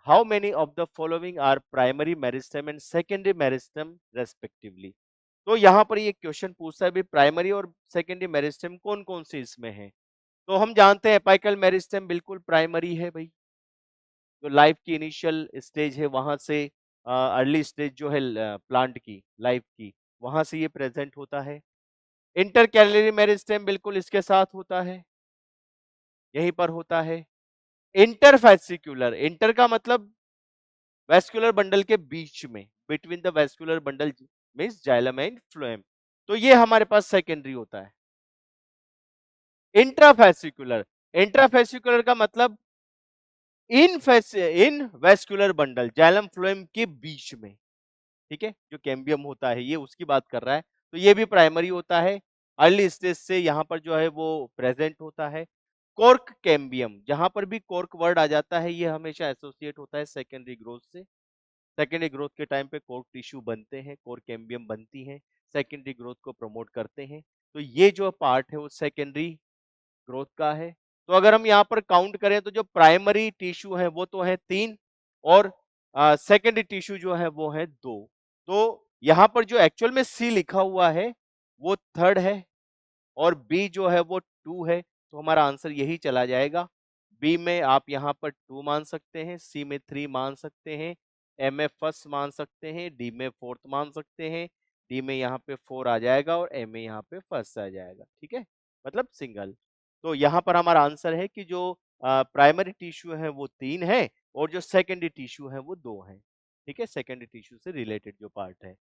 How many of the following are primary meristem and secondary meristem respectively. तो यहाँ पर ये क्वेश्चन पूछता है भी प्राइमरी और सेकेंडरी मेरिस्टेम कौन कौन से इसमें है। तो हम जानते हैं एपाइकल मेरिस्टेम बिल्कुल प्राइमरी है भाई, जो लाइफ की इनिशियल स्टेज है वहां से अर्ली स्टेज जो है प्लांट की लाइफ की, वहां से ये प्रेजेंट होता है। इंटर कैलरी मेरिस्टेम बिल्कुल इसके साथ होता है, यहीं पर होता है। इंटरफेसिकुलर, इंटर का मतलब वेस्कुलर बंडल के बीच में, between the vascular bundle means xylem and phloem, तो ये हमारे पास सेकेंडरी होता है। इंट्राफेसिकुलर, इंट्राफेसिकुलर का मतलब इन वेस्कुलर बंडल जाइलम फ्लोएम के बीच में, ठीक है, जो कैम्बियम होता है ये उसकी बात कर रहा है, तो ये भी प्राइमरी होता है। अर्ली स्टेज से यहाँ पर जो है वो प्रेजेंट होता है। कॉर्क कैम्बियम, जहां पर भी कॉर्क वर्ड आ जाता है ये हमेशा एसोसिएट होता है सेकेंडरी ग्रोथ से। सेकेंडरी ग्रोथ के टाइम पे कॉर्क टिश्यू बनते हैं, कॉर्क कैम्बियम बनती हैं, सेकेंडरी ग्रोथ को प्रमोट करते हैं। तो ये जो पार्ट है वो सेकेंडरी ग्रोथ का है। तो अगर हम यहाँ पर काउंट करें तो जो प्राइमरी टिश्यू है वो तो है 3 और सेकेंडरी टिश्यू जो है वो है 2। तो यहाँ पर जो एक्चुअल में सी लिखा हुआ है वो थर्ड है और बी जो है वो 2 है, तो हमारा आंसर यही चला जाएगा। बी में आप यहाँ पर 2 मान सकते हैं, सी में 3 मान सकते हैं, ए में फर्स्ट मान सकते हैं, डी में फोर्थ मान सकते हैं, डी में यहाँ पे 4 आ जाएगा और ए में यहाँ पे फर्स्ट आ जाएगा, ठीक है, मतलब सिंगल। तो यहाँ पर हमारा आंसर है कि जो प्राइमरी टिश्यू है वो 3 है और जो सेकेंडरी टिश्यू है वो 2 है, ठीक है, सेकेंडरी टिश्यू से रिलेटेड जो पार्ट है।